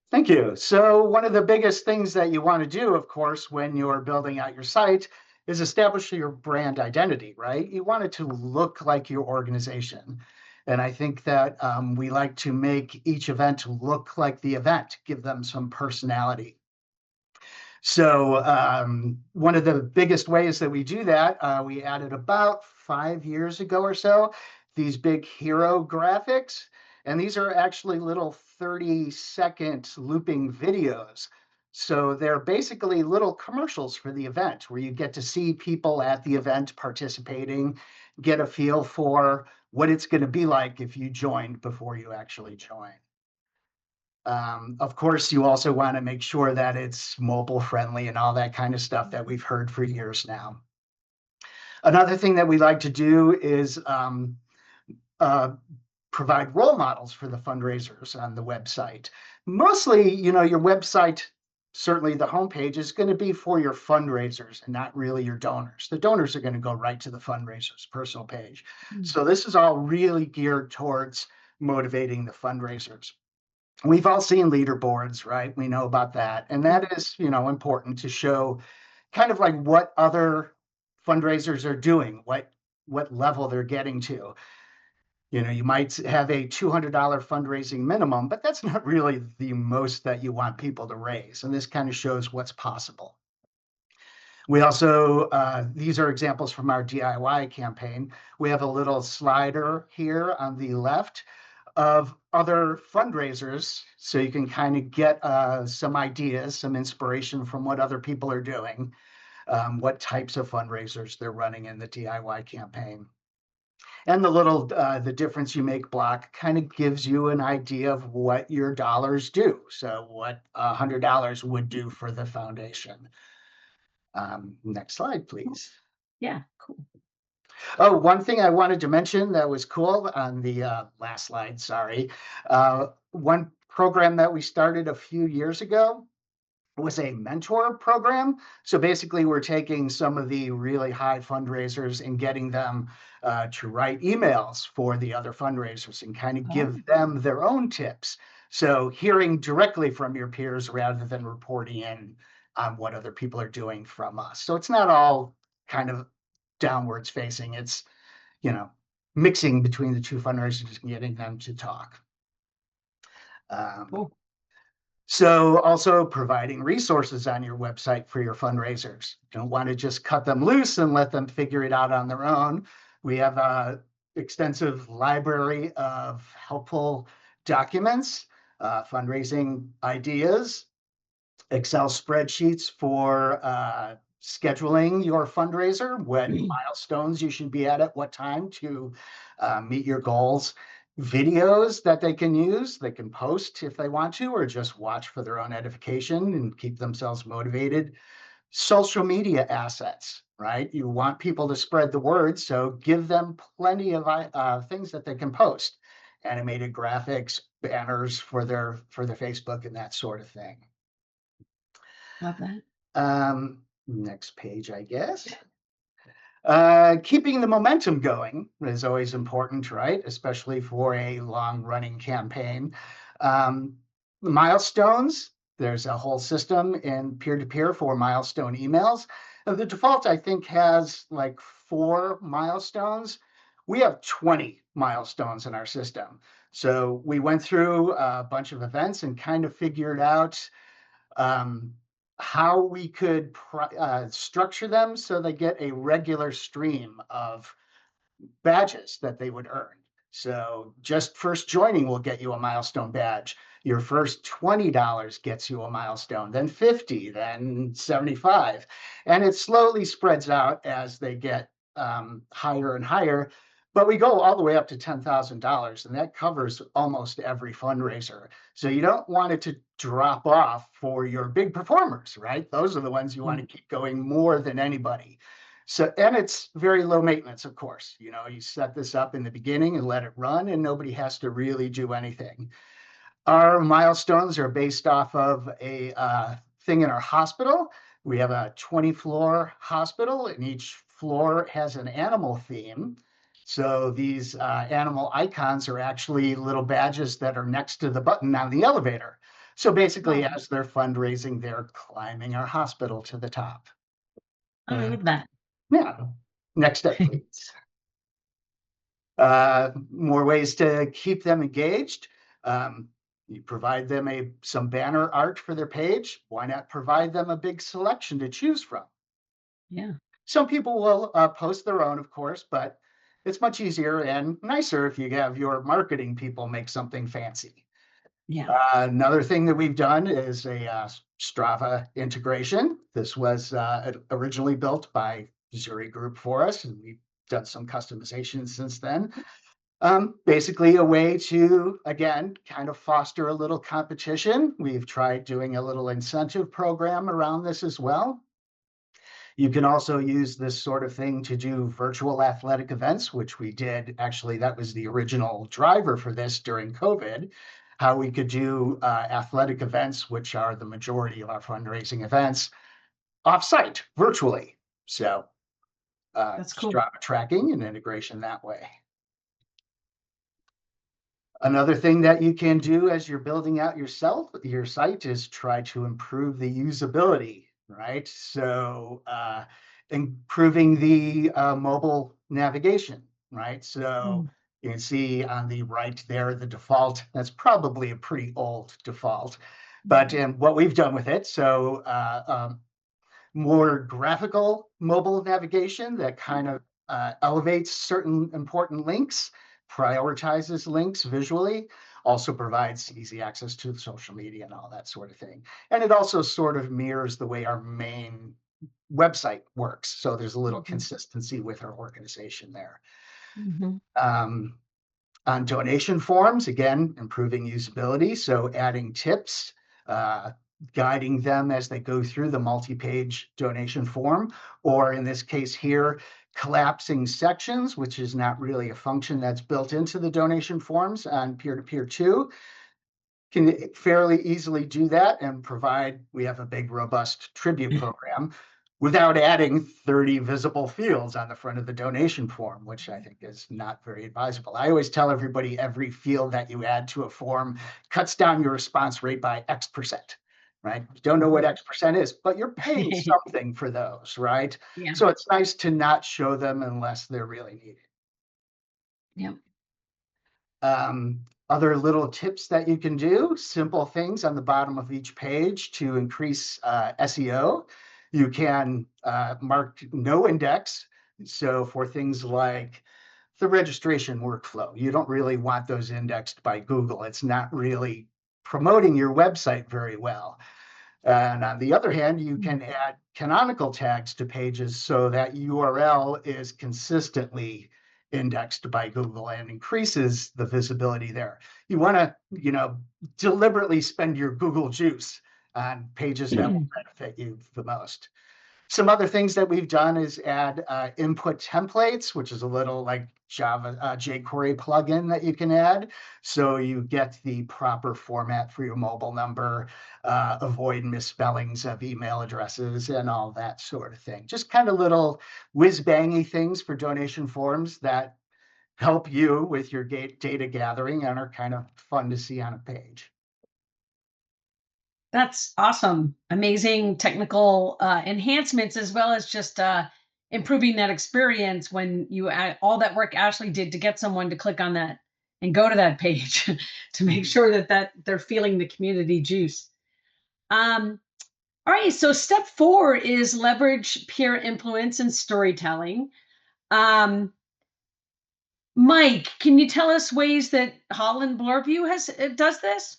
Thank you. So one of the biggest things that you want to do, of course, when you're building out your site is establish your brand identity, right? You want it to look like your organization. And I think that we like to make each event look like the event, give them some personality. So one of the biggest ways that we do that, we added about 5 years ago or so, these big hero graphics. And these are actually little 30-second looping videos. So they're basically little commercials for the event where you get to see people at the event participating, get a feel for what it's going to be like if you joined before you actually join. Of course, you also want to make sure that it's mobile friendly and all that kind of stuff that we've heard for years now. Another thing that we like to do is provide role models for the fundraisers on the website. Mostly, your website certainly the homepage is going to be for your fundraisers and not really your donors. The donors are going to go right to the fundraiser's personal page. So this is all really geared towards motivating the fundraisers. We've all seen leaderboards, right? We know about that. And that is, important to show kind of like what other fundraisers are doing, what level they're getting to. You might have a $200 fundraising minimum, but that's not really the most that you want people to raise. And this kind of shows what's possible. We also, these are examples from our DIY campaign. We have a little slider here on the left of other fundraisers, so you can kind of get some ideas, some inspiration from what other people are doing, what types of fundraisers they're running in the DIY campaign. And the little the difference you make block kind of gives you an idea of what your dollars do. So what $100 would do for the foundation. Next slide, please. Yeah, cool. Oh, one thing I wanted to mention that was cool on the last slide, sorry. One program that we started a few years ago was a mentor program. So basically, we're taking some of the really high fundraisers and getting them to write emails for the other fundraisers and kind of give them their own tips. So hearing directly from your peers rather than reporting in on what other people are doing from us. So it's not all kind of downwards facing. It's, mixing between the two fundraisers and getting them to talk. Cool. So also providing resources on your website for your fundraisers. You don't want to just cut them loose and let them figure it out on their own. We have an extensive library of helpful documents, fundraising ideas, Excel spreadsheets for scheduling your fundraiser, what milestones you should be at what time to meet your goals, videos that they can use, they can post if they want to, or just watch for their own edification and keep themselves motivated. Social media assets, right? You want people to spread the word, so give them plenty of things that they can post, animated graphics, banners for their Facebook and that sort of thing. Love that. Next page, I guess. Keeping the momentum going is always important, right? Especially for a long-running campaign. Milestones, there's a whole system in peer-to-peer for milestone emails. The default, I think, has like 4 milestones. We have 20 milestones in our system. So we went through a bunch of events and kind of figured out how we could structure them so they get a regular stream of badges that they would earn. So just first joining will get you a milestone badge. Your first $20 gets you a milestone, then 50, then 75. And it slowly spreads out as they get higher and higher. But we go all the way up to $10,000, and that covers almost every fundraiser. So you don't want it to drop off for your big performers, right? Those are the ones you want to keep going more than anybody. So, and it's very low maintenance, of course. You set this up in the beginning and let it run, and nobody has to really do anything. Our milestones are based off of a thing in our hospital. We have a 20-floor hospital, and each floor has an animal theme. So these animal icons are actually little badges that are next to the button on the elevator. So basically, as they're fundraising, they're climbing our hospital to the top. I love that. Yeah. Next step, please. More ways to keep them engaged. You provide them some banner art for their page. Why not provide them a big selection to choose from? Yeah. Some people will post their own, of course, but it's much easier and nicer if you have your marketing people make something fancy. Yeah. Another thing that we've done is a Strava integration. This was originally built by Zuri Group for us, and we've done some customizations since then. Basically a way to, again, kind of foster a little competition. We've tried doing a little incentive program around this as well. You can also use this sort of thing to do virtual athletic events, which we did. Actually, that was the original driver for this during COVID. how we could do athletic events, which are the majority of our fundraising events, off-site, virtually. So That's cool. Strava tracking and integration that way. Another thing that you can do as you're building out your site is try to improve the usability, right? So improving the mobile navigation, right? So you can see on the right there, the default, that's probably a pretty old default, but what we've done with it, so more graphical mobile navigation that kind of elevates certain important links, prioritizes links visually, also provides easy access to social media and all that sort of thing. And it also sort of mirrors the way our main website works. So there's a little consistency with our organization there. On donation forms, again, improving usability. So adding tips, guiding them as they go through the multi-page donation form, or in this case here, collapsing sections, which is not really a function that's built into the donation forms on peer-to-peer 2. Can fairly easily do that and provide, we have a big, robust tribute program without adding 30 visible fields on the front of the donation form, which I think is not very advisable. I always tell everybody every field that you add to a form cuts down your response rate by X%, right? You don't know what X% is, but you're paying something for those, right? Yeah. So it's nice to not show them unless they're really needed. Yeah. Other little tips that you can do, simple things on the bottom of each page to increase SEO. You can mark no index. So for things like the registration workflow, you don't really want those indexed by Google. It's not really promoting your website very well. And on the other hand, you can add canonical tags to pages so that URL is consistently indexed by Google and increases the visibility there. You want to, deliberately spend your Google juice on pages that will benefit you the most. Some other things that we've done is add input templates, which is a little like Java jQuery plugin that you can add. So you get the proper format for your mobile number, avoid misspellings of email addresses and all that sort of thing. Just kind of little whiz-bangy things for donation forms that help you with your data gathering and are kind of fun to see on a page. That's awesome. Amazing technical enhancements, as well as just improving that experience when you add all that work Ashley did to get someone to click on that and go to that page to make sure that they're feeling the community juice. All right, so step 4 is leverage peer influence and storytelling. Mike, can you tell us ways that Holland Bloorview does this?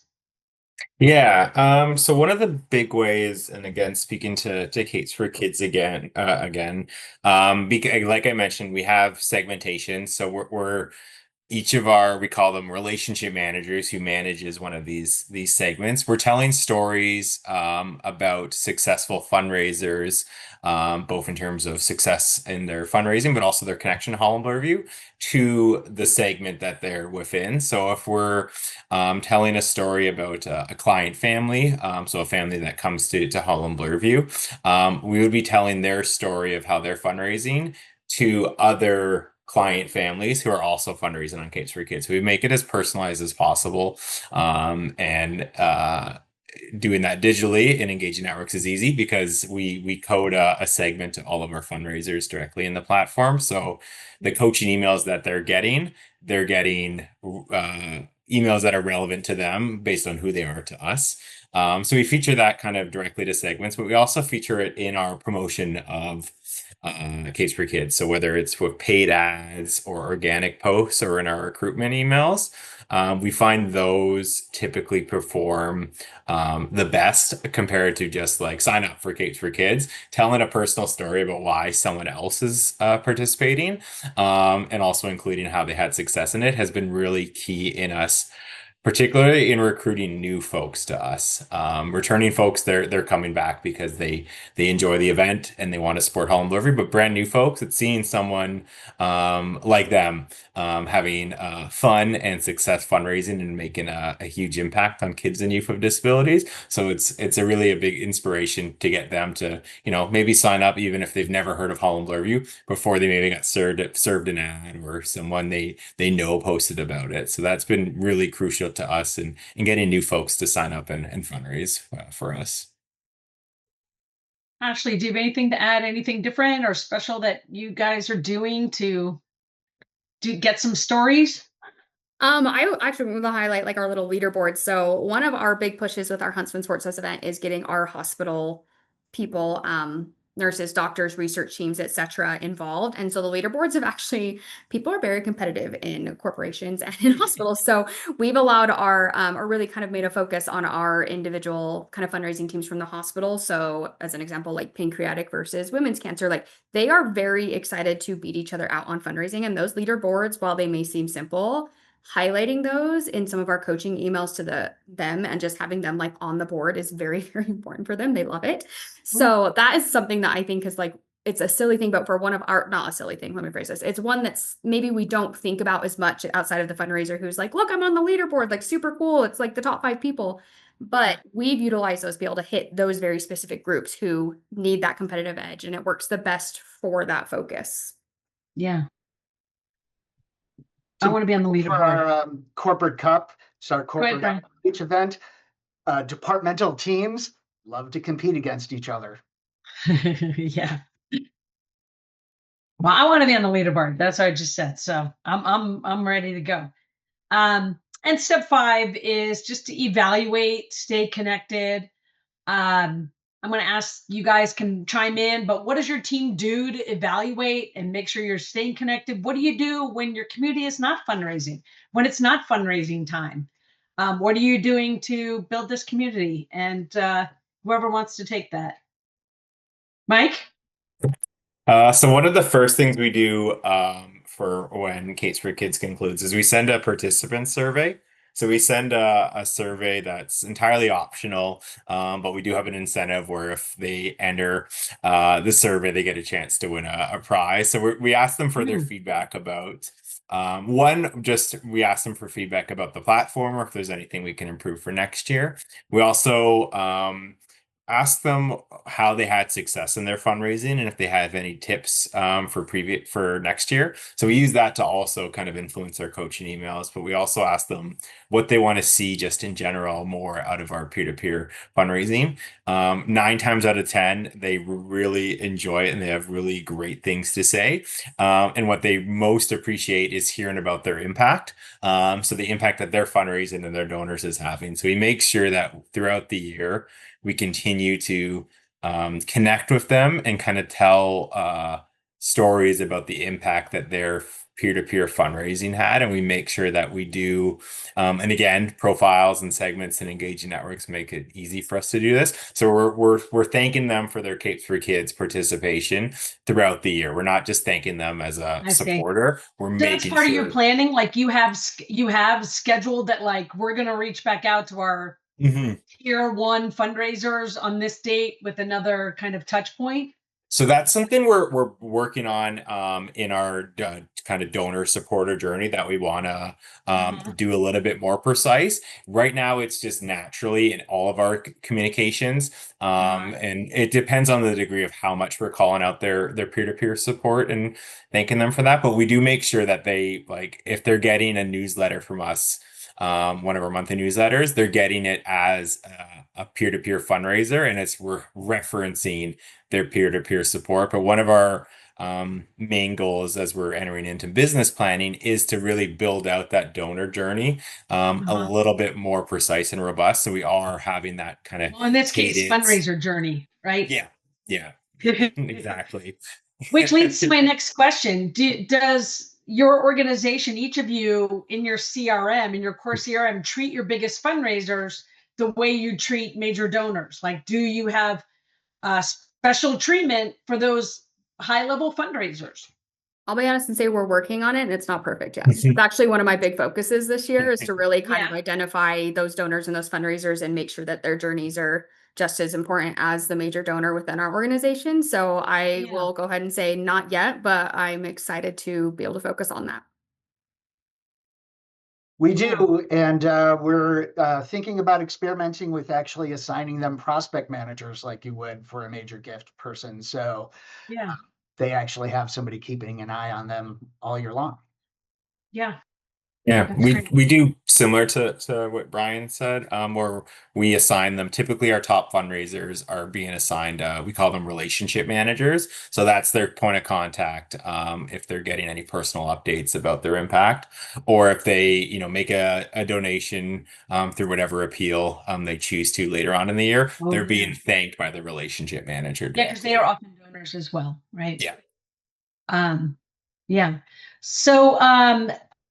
Yeah. So one of the big ways, and again, speaking to Kate's for Kids again, because like I mentioned, we have segmentation. So we're each of our, we call them relationship managers, who manages one of these segments. We're telling stories about successful fundraisers, both in terms of success in their fundraising, but also their connection to Holland Bloorview to the segment that they're within. So if we're telling a story about a client family, so a family that comes to Holland Bloorview, we would be telling their story of how they're fundraising to other client families who are also fundraising on Capes for Kids. We make it as personalized as possible, and doing that digitally in Engaging Networks is easy because we code a segment to all of our fundraisers directly in the platform. So the coaching emails that they're getting emails that are relevant to them based on who they are to us. So we feature that kind of directly to segments, but we also feature it in our promotion of Capes for Kids. So whether it's with paid ads or organic posts or in our recruitment emails, we find those typically perform the best compared to just like sign up for Capes for Kids, telling a personal story about why someone else is participating, and also including how they had success in it has been really key in us particularly in recruiting new folks to us. Returning folks, they're coming back because they enjoy the event and they want to support home delivery. But brand new folks, it's seeing someone like them having fun and success fundraising and making a huge impact on kids and youth with disabilities. So it's a really a big inspiration to get them to, maybe sign up even if they've never heard of Holland Bloorview before they maybe got served an ad or someone they know posted about it. So that's been really crucial to us in getting new folks to sign up and fundraise for us. Ashley, do you have anything to add? Anything different or special that you guys are doing to get some stories? I actually want to highlight like our little leaderboard. So one of our big pushes with our Huntsman Sports Fest event is getting our hospital people, nurses, doctors, research teams, etc., involved. And so the leaderboards have actually, people are very competitive in corporations and in hospitals. So we've allowed our, or really kind of made a focus on our individual kind of fundraising teams from the hospital. So as an example, like pancreatic versus women's cancer, like they are very excited to beat each other out on fundraising. And those leaderboards, while they may seem simple, highlighting those in some of our coaching emails to them and just having them like on the board is very, very important for them. They love it. So that is something that I think is like, it's a silly thing, but for one of our, not a silly thing, let me phrase this. It's one that's maybe we don't think about as much outside of the fundraiser who's like, look, I'm on the leaderboard, like super cool. It's like the top 5 people. But we've utilized those to be able to hit those very specific groups who need that competitive edge. And it works the best for that focus. Yeah. I want to be on the For leaderboard. our corporate cup, it's our Go corporate ahead, outreach event. Departmental teams love to compete against each other. Brian. Yeah. Well, I want to be on the leaderboard. That's what I just said. So I'm ready to go. And step 5 is just to evaluate, stay connected. I'm going to ask, you guys can chime in, but what does your team do to evaluate and make sure you're staying connected? What do you do when your community is not fundraising, when it's not fundraising time? What are you doing to build this community? And whoever wants to take that. Mike? So one of the first things we do for when Kate's for Kids concludes is we send a participant survey. So we send a survey that's entirely optional, but we do have an incentive where if they enter the survey, they get a chance to win a prize. So we ask them for their feedback about we ask them for feedback about the platform or if there's anything we can improve for next year. We also ask them how they had success in their fundraising and if they have any tips for next year. So we use that to also kind of influence our coaching emails, but we also ask them what they want to see just in general more out of our peer-to-peer fundraising. 9 times out of 10, they really enjoy it and they have really great things to say. And what they most appreciate is hearing about their impact. So the impact that their fundraising and their donors is having. So we make sure that throughout the year, we continue to connect with them and kind of tell stories about the impact that their peer-to-peer fundraising had. And we make sure that we do, and again, profiles and segments and engaging networks make it easy for us to do this. So we're thanking them for their Capes for Kids participation throughout the year. We're not just thanking them as a supporter. We're That's making part sure of your planning. Like you have scheduled that like we're going to reach back out to our tier 1 fundraisers on this date with another kind of touch point. So that's something we're working on in our kind of donor supporter journey that we want to do a little bit more precise. Right now, it's just naturally in all of our communications, and it depends on the degree of how much we're calling out their peer-to-peer support and thanking them for that. But we do make sure that they like if they're getting a newsletter from us. One of our monthly newsletters, they're getting it as a peer-to-peer fundraiser, and we're referencing their peer-to-peer support. But one of our main goals as we're entering into business planning is to really build out that donor journey a little bit more precise and robust. So we are having that kind of in this case, fundraiser journey, right? Yeah, exactly. Which leads to my next question. Does your organization, each of you in your CRM, in your core CRM, treat your biggest fundraisers the way you treat major donors? Like, do you have special treatment for those high-level fundraisers? I'll be honest and say we're working on it and it's not perfect yet. It's actually one of my big focuses this year is to really kind of Yeah. identify those donors and those fundraisers and make sure that their journeys are just as important as the major donor within our organization. So I Yeah. will go ahead and say not yet, but I'm excited to be able to focus on that. We Cool. do, and we're thinking about experimenting with actually assigning them prospect managers like you would for a major gift person. So Yeah. they actually have somebody keeping an eye on them all year long. Yeah. Yeah, That's we great. we do similar to what Brian said, where we assign them. Typically, our top fundraisers are being assigned. We call them relationship managers. So that's their point of contact. If they're getting any personal updates about their impact, or if they, make a donation through whatever appeal they choose to later on in the year, Oh, they're yeah. being thanked by the relationship manager Yeah, because they are directly. often donors as well, right? Yeah. Um, yeah. So,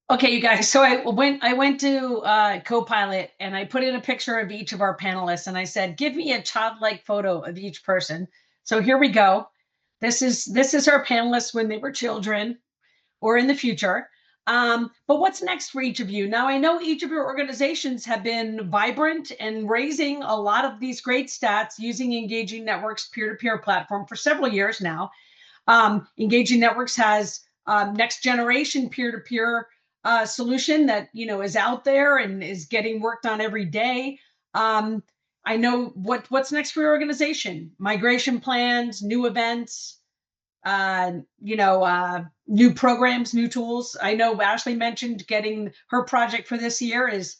okay, you guys. So I went to Copilot and I put in a picture of each of our panelists and I said, give me a childlike photo of each person. So here we go. This is our panelists when they were children or in the future. But what's next for each of you? Now, I know each of your organizations have been vibrant and raising a lot of these great stats using Engaging Networks peer-to-peer platform for several years now. Engaging Networks has next generation peer-to-peer solution that is out there and is getting worked on every day. Um, I know what's next for your organization: migration plans, new events, uh, new programs, new tools. I know Ashley mentioned getting her project for this year is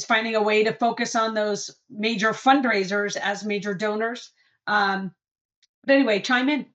finding a way to focus on those major fundraisers as major donors. But anyway, chime in.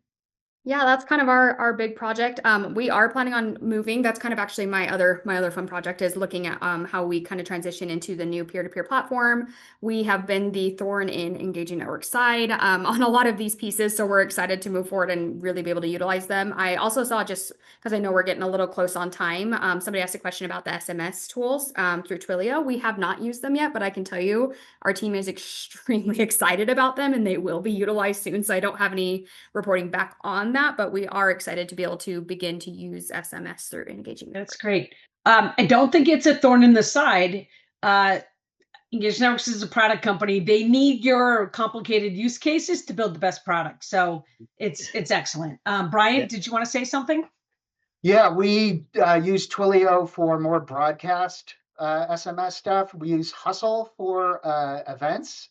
Yeah, that's kind of our big project. We are planning on moving. That's kind of actually my other fun project is looking at how we kind of transition into the new peer-to-peer platform. We have been the thorn in Engaging Network side on a lot of these pieces, so we're excited to move forward and really be able to utilize them. I also saw, just because I know we're getting a little close on time, somebody asked a question about the SMS tools through Twilio. We have not used them yet, but I can tell you our team is extremely excited about them and they will be utilized soon. So I don't have any reporting back on that, but we are excited to be able to begin to use SMS through Engaging That's Network. great. I don't think it's a thorn in the side. Engage Networks is a product company. They need your complicated use cases to build the best product. So it's excellent. Brian, Yeah. did you want to say something? Yeah, we use Twilio for more broadcast SMS stuff. We use Hustle for events.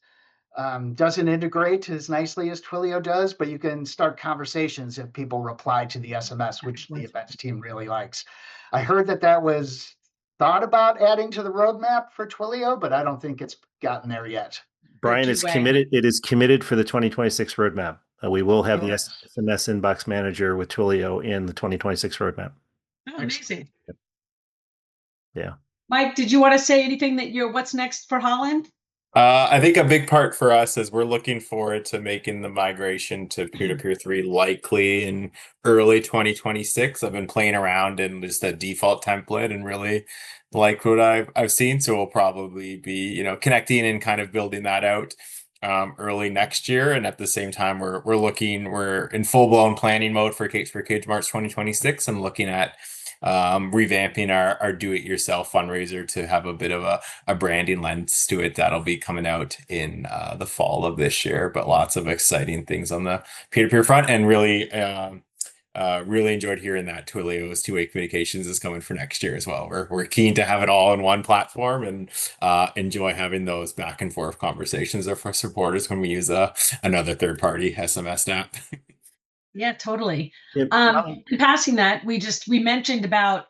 Doesn't integrate as nicely as Twilio does, but you can start conversations if people reply to the SMS, which the events team really likes. I heard that was thought about adding to the roadmap for Twilio, but I don't think it's gotten there yet. Brian Milky is Way. committed. It is committed for the 2026 roadmap. We will have the Yes. SMS inbox manager with Twilio in the 2026 roadmap. Oh, amazing. Yeah. Mike, did you want to say anything what's next for Holland? I think a big part for us is we're looking forward to making the migration to peer-to-peer 3 likely in early 2026. I've been playing around in just a default template and really like what I've seen. So we'll probably be, connecting and kind of building that out early next year. And at the same time, we're in full-blown planning mode for Cakes for Kids March 2026 and looking at revamping our do-it-yourself fundraiser to have a bit of a branding lens to it that'll be coming out in the fall of this year. But lots of exciting things on the peer-to-peer front, and really enjoyed hearing that Twilio's two-way communications is coming for next year as well. We're keen to have it all in one platform and enjoy having those back and forth conversations with our supporters when we use another third-party SMS app. Yeah, totally. Yeah, In passing that, we mentioned about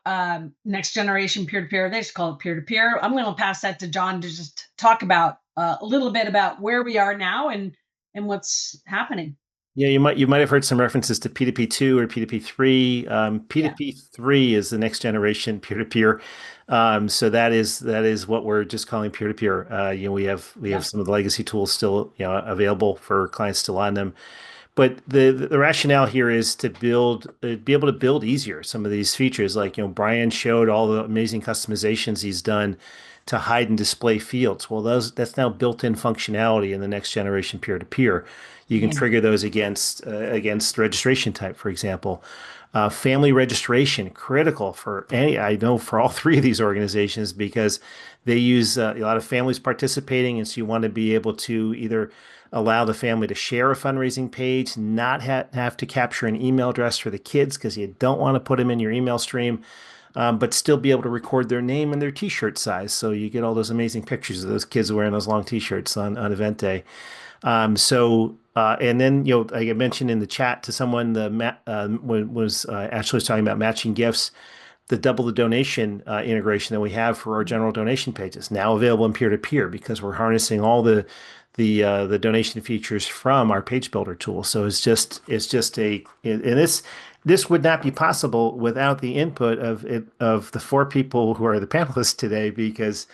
next generation peer-to-peer. They just call it peer-to-peer. I'm going to pass that to John to just talk about a little bit about where we are now and what's happening. Yeah, you might have heard some references to P2P2 or P2P3. Yeah. P2P3 is the next generation peer-to-peer. So that is what we're just calling peer-to-peer. We have some of the legacy tools still available for clients still on them. But the rationale here is to be able to build easier some of these features. Like, Brian showed all the amazing customizations he's done to hide and display fields. Well, that's now built-in functionality in the next generation peer-to-peer. You can Yeah. trigger those against registration type, for example. Family registration, critical for any, I know for all three of these organizations because they use a lot of families participating. And so you want to be able to either allow the family to share a fundraising page, not have to capture an email address for the kids because you don't want to put them in your email stream, but still be able to record their name and their t-shirt size. So you get all those amazing pictures of those kids wearing those long t-shirts on event day. And then, like I mentioned in the chat to someone, was Ashley was talking about matching gifts. The double the donation integration that we have for our general donation pages now available in peer-to-peer because we're harnessing all the donation features from our page builder tool. So and this would not be possible without the input of the four people who are the panelists today because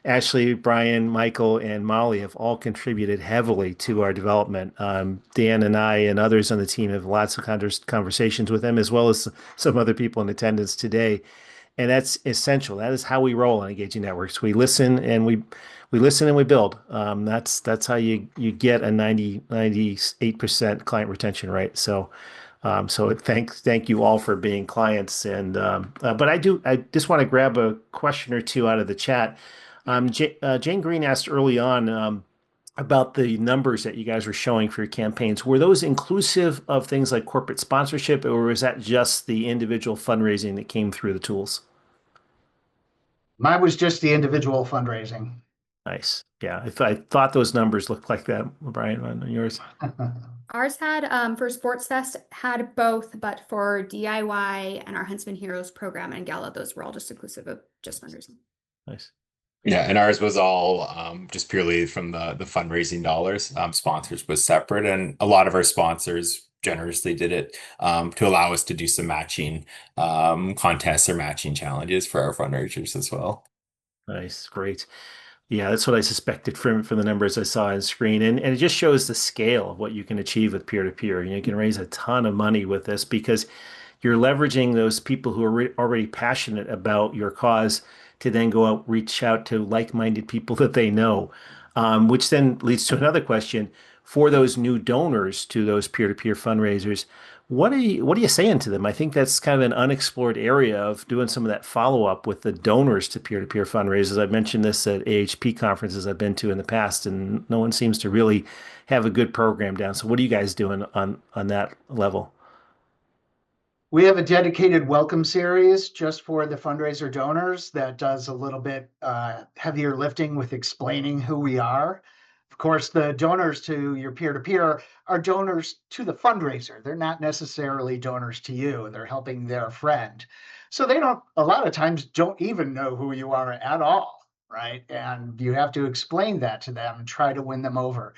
Ashley, Brian, Michael, and Molly have all contributed heavily to our development. Dan and I and others on the team have lots of conversations with them, as well as some other people in attendance today. And that's essential. That is how we roll on Engaging Networks. We listen and we listen and we build. That's how you get a 98% client retention rate. So thank you all for being clients. But I just want to grab a question or two out of the chat. Jane Green asked early on about the numbers that you guys were showing for your campaigns. Were those inclusive of things like corporate sponsorship, or was that just the individual fundraising that came through the tools? Mine was just the individual fundraising. Nice. Yeah, I thought those numbers looked like that, Brian, on yours. Ours had, for Sports Fest, had both, but for DIY and our Huntsman Heroes program and Gala, those were all just inclusive of just fundraising. Nice. Yeah, and ours was all just purely from the fundraising dollars. Sponsors was separate, and a lot of our sponsors generously did it to allow us to do some matching contests or matching challenges for our fundraisers as well. Nice, great. Yeah, that's what I suspected from the numbers I saw on screen. And it just shows the scale of what you can achieve with peer-to-peer. You can raise a ton of money with this because you're leveraging those people who are already passionate about your cause to then go out, reach out to like-minded people that they know, which then leads to another question. For those new donors to those peer-to-peer fundraisers, what are you saying to them? I think that's kind of an unexplored area of doing some of that follow-up with the donors to peer-to-peer fundraisers. I've mentioned this at AHP conferences I've been to in the past, and no one seems to really have a good program down. So what are you guys doing on that level? We have a dedicated welcome series just for the fundraiser donors that does a little bit heavier lifting with explaining who we are. Of course, the donors to your peer-to-peer are donors to the fundraiser. They're not necessarily donors to you. They're helping their friend. So they a lot of times don't even know who you are at all, right? And you have to explain that to them and try to win them over.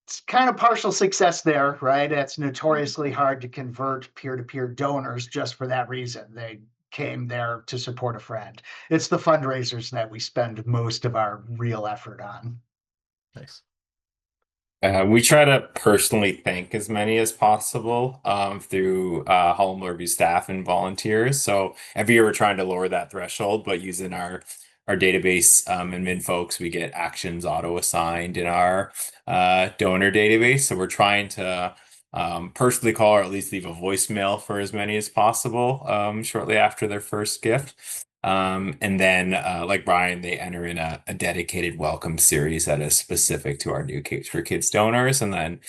It's kind of partial success there, right? It's notoriously hard to convert peer-to-peer donors just for that reason. They came there to support a friend. It's the fundraisers that we spend most of our real effort on. Nice. We try to personally thank as many as possible through Hall Review staff and volunteers. So every year we're trying to lower that threshold, but using our database and min folks, we get actions auto assigned in our donor database. So we're trying to personally call or at least leave a voicemail for as many as possible shortly after their first gift. And then, like Brian, they enter in a dedicated welcome series that is specific to our new Capes for Kids donors, and then,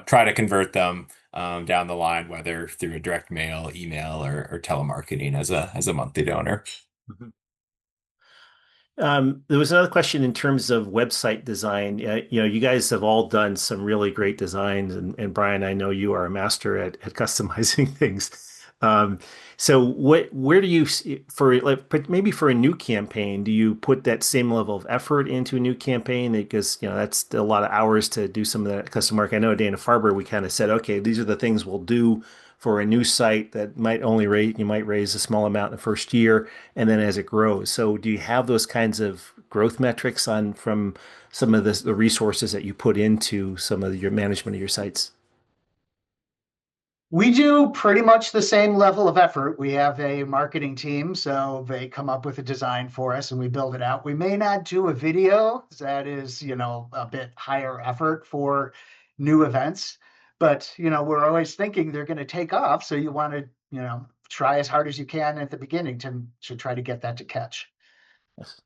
try to convert them down the line, whether through a direct mail, email, or telemarketing as a monthly donor. Mhm. There was another question in terms of website design. You guys have all done some really great designs, and Brian, I know you are a master at customizing things. So where do you maybe for a new campaign, do you put that same level of effort into a new campaign? Because that's a lot of hours to do some of that custom work. I know at Dana-Farber we kind of said, okay, these are the things we'll do for a new site that you might raise a small amount in the first year, and then as it grows. So do you have those kinds of growth metrics from some of the resources that you put into some of your management of your sites? We do pretty much the same level of effort. We have a marketing team, so they come up with a design for us and we build it out. We may not do a video. That is, a bit higher effort for new events, but, we're always thinking they're going to take off. So you want to try as hard as you can at the beginning to try to get that to catch. Yes.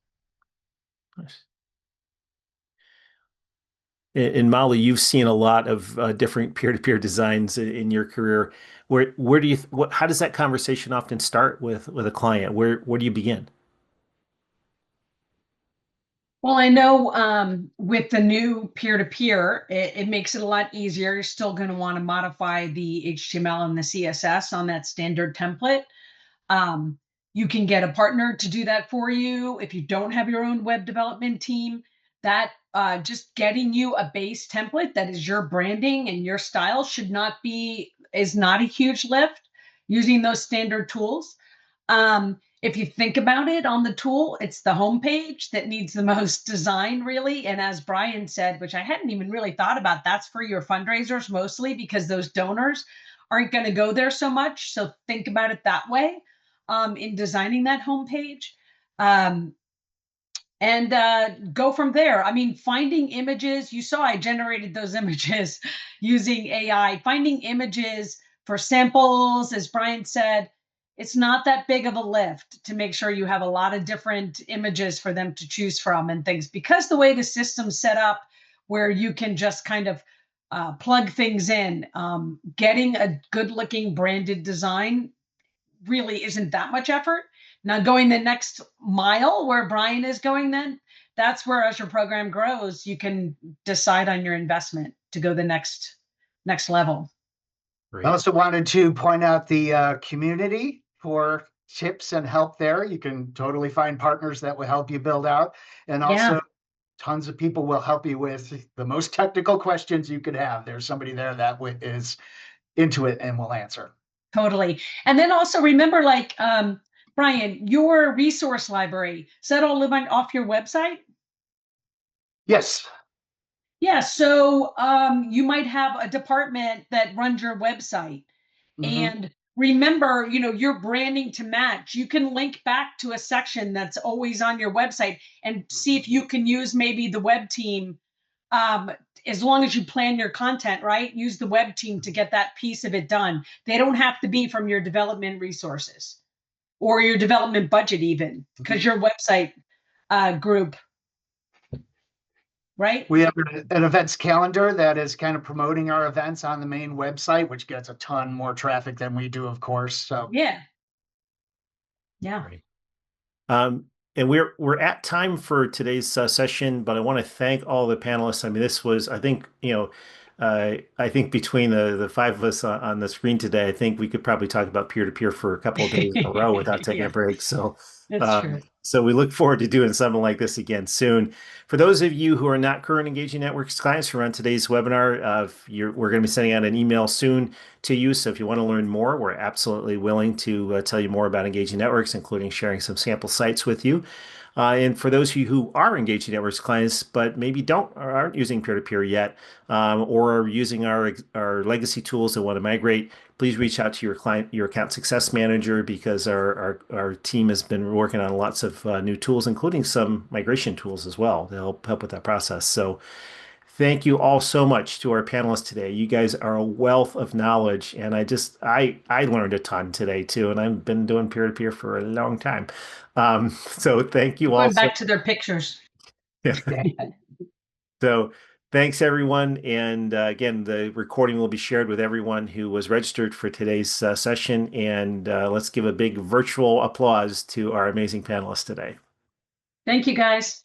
Nice. And Molly, you've seen a lot of different peer-to-peer designs in your career. Where do you how does that conversation often start with a client? Where do you begin? Well, I know with the new peer-to-peer, it makes it a lot easier. You're still going to want to modify the HTML and the CSS on that standard template. Um, you can get a partner to do that for you if you don't have your own web development team. That just getting you a base template that is your branding and your style is not a huge lift using those standard tools. If you think about it on the tool, it's the homepage that needs the most design, really. And as Brian said, which I hadn't even really thought about, that's for your fundraisers mostly because those donors aren't going to go there so much. So think about it that way in designing that homepage. And go from there. I mean, finding images, you saw I generated those images using AI, finding images for samples, as Brian said, it's not that big of a lift to make sure you have a lot of different images for them to choose from and things, because the way the system's set up where you can just kind of plug things in, getting a good looking branded design really isn't that much effort. Now going the next mile where Brian is going, then that's where as your program grows, you can decide on your investment to go the next level. I Great. also wanted to point out the community for tips and help there. You can totally find partners that will help you build out. And also Yeah, tons of people will help you with the most technical questions you could have. There's somebody there that is into it and will answer. totally. And then also remember, like Brian, your resource library, is that all live off your website? Yes. Yeah, so you might have a department that runs your website. Mhm. And remember, your branding to match. You can link back to a section that's always on your website and see if you can use maybe the web team. Um, as long as you plan your content, right? Use the web team to get that piece of it done. They don't have to be from your development resources or your development budget, even because your website group, right? We have an events calendar that is kind of promoting our events on the main website, which gets a ton more traffic than we do, of course. So Yeah. Yeah. Great. Um, and we're at time for today's session, but I want to thank all the panelists. I mean, this was, I think, I think between the five of us on the screen today, I think we could probably talk about peer-to-peer for a couple of days in a row without taking a Yeah, break. So, that's true. so we look forward to doing something like this again soon. For those of you who are not current Engaging Networks clients who are on today's webinar, we're going to be sending out an email soon to you. So if you want to learn more, we're absolutely willing to tell you more about Engaging Networks, including sharing some sample sites with you. And for those of you who are Engaging Networks clients, but maybe don't or aren't using peer-to-peer yet, or are using our legacy tools and want to migrate, please reach out to your account success manager, because our team has been working on lots of new tools, including some migration tools as well to help with that process. So thank you all so much to our panelists today. You guys are a wealth of knowledge, and I learned a ton today too, and I've been doing peer-to-peer for a long time. So thank you all Going so back to their pictures. so thanks everyone, and again, the recording will be shared with everyone who was registered for today's session, and let's give a big virtual applause to our amazing panelists today. Thank you, guys.